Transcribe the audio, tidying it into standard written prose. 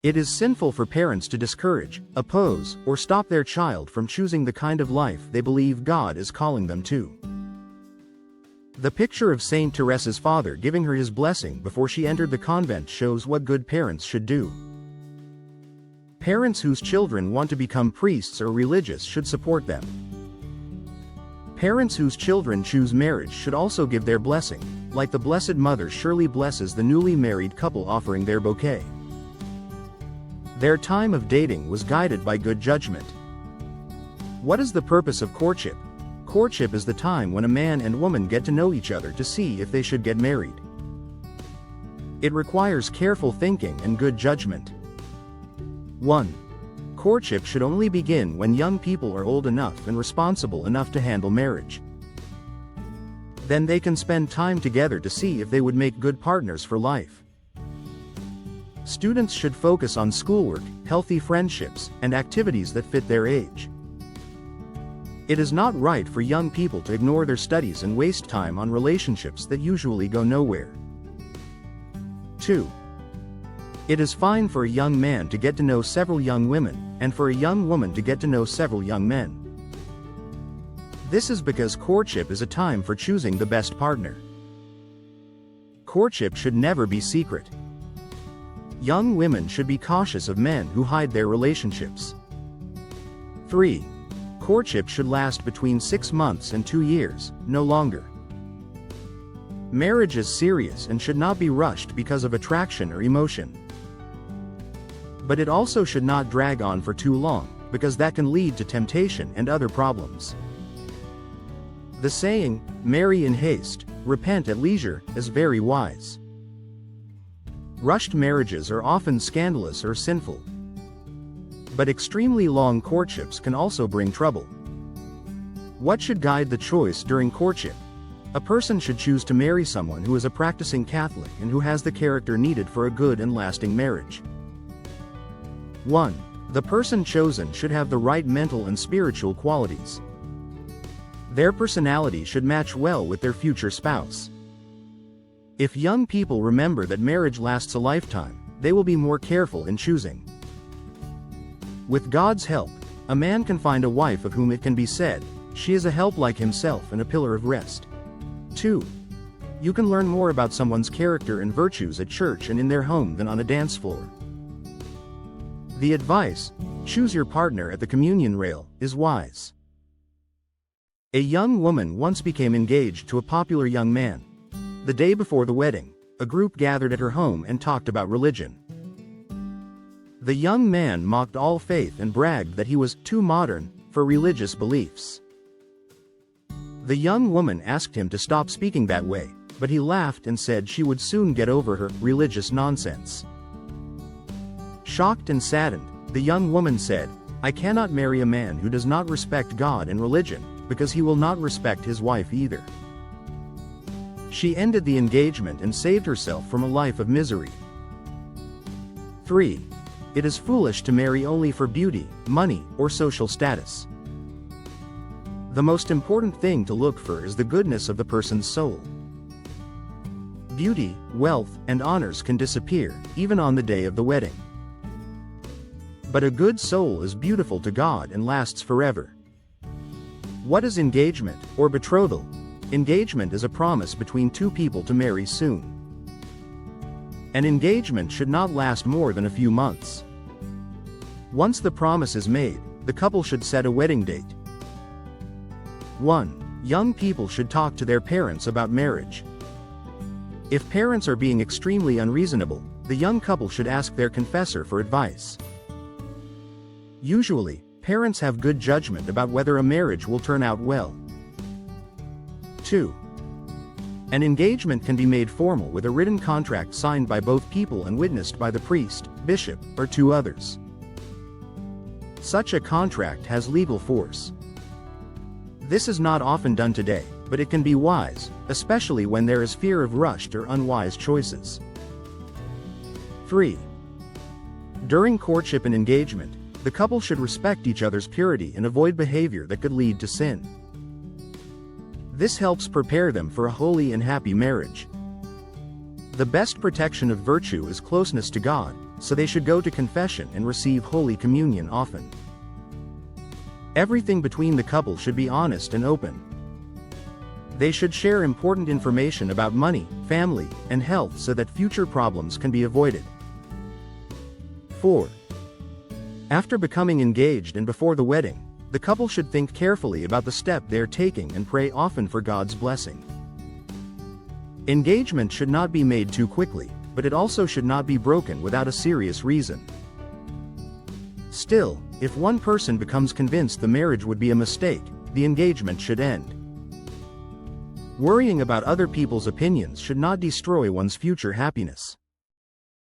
It is sinful for parents to discourage, oppose, or stop their child from choosing the kind of life they believe God is calling them to. The picture of Saint Teresa's father giving her his blessing before she entered the convent shows what good parents should do. Parents whose children want to become priests or religious should support them. Parents whose children choose marriage should also give their blessing, like the Blessed Mother surely blesses the newly married couple offering their bouquet. Their time of dating was guided by good judgment. What is the purpose of courtship? Courtship is the time when a man and woman get to know each other to see if they should get married. It requires careful thinking and good judgment. 1. Courtship should only begin when young people are old enough and responsible enough to handle marriage. Then they can spend time together to see if they would make good partners for life. Students should focus on schoolwork, healthy friendships, and activities that fit their age. It is not right for young people to ignore their studies and waste time on relationships that usually go nowhere. 2. It is fine for a young man to get to know several young women, and for a young woman to get to know several young men. This is because courtship is a time for choosing the best partner. Courtship should never be secret. Young women should be cautious of men who hide their relationships. 3. Courtship should last between 6 months and 2 years, no longer. Marriage is serious and should not be rushed because of attraction or emotion. But it also should not drag on for too long, because that can lead to temptation and other problems. The saying, "Marry in haste, repent at leisure," is very wise. Rushed marriages are often scandalous or sinful. But extremely long courtships can also bring trouble. What should guide the choice during courtship? A person should choose to marry someone who is a practicing Catholic and who has the character needed for a good and lasting marriage. 1. The person chosen should have the right mental and spiritual qualities. Their personality should match well with their future spouse. If young people remember that marriage lasts a lifetime, they will be more careful in choosing. With God's help, a man can find a wife of whom it can be said, "She is a help like himself and a pillar of rest." 2. You can learn more about someone's character and virtues at church and in their home than on a dance floor. The advice, "Choose your partner at the communion rail," is wise. A young woman once became engaged to a popular young man. The day before the wedding, a group gathered at her home and talked about religion. The young man mocked all faith and bragged that he was too modern for religious beliefs. The young woman asked him to stop speaking that way, but he laughed and said she would soon get over her religious nonsense. Shocked and saddened, the young woman said, "I cannot marry a man who does not respect God and religion, because he will not respect his wife either." She ended the engagement and saved herself from a life of misery. 3. It is foolish to marry only for beauty, money, or social status. The most important thing to look for is the goodness of the person's soul. Beauty, wealth, and honors can disappear, even on the day of the wedding. But a good soul is beautiful to God and lasts forever. What is engagement, or betrothal? Engagement is a promise between two people to marry soon. An engagement should not last more than a few months. Once the promise is made, the couple should set a wedding date. 1. Young people should talk to their parents about marriage. If parents are being extremely unreasonable, the young couple should ask their confessor for advice. Usually, parents have good judgment about whether a marriage will turn out well. 2. An engagement can be made formal with a written contract signed by both people and witnessed by the priest, bishop, or 2 others. Such a contract has legal force. This is not often done today, but it can be wise, especially when there is fear of rushed or unwise choices. 3. During courtship and engagement, the couple should respect each other's purity and avoid behavior that could lead to sin. This helps prepare them for a holy and happy marriage. The best protection of virtue is closeness to God, so they should go to confession and receive Holy Communion often. Everything between the couple should be honest and open. They should share important information about money, family, and health so that future problems can be avoided. 4. After becoming engaged and before the wedding, the couple should think carefully about the step they are taking and pray often for God's blessing. Engagement should not be made too quickly, but it also should not be broken without a serious reason. Still, if one person becomes convinced the marriage would be a mistake, the engagement should end. Worrying about other people's opinions should not destroy one's future happiness.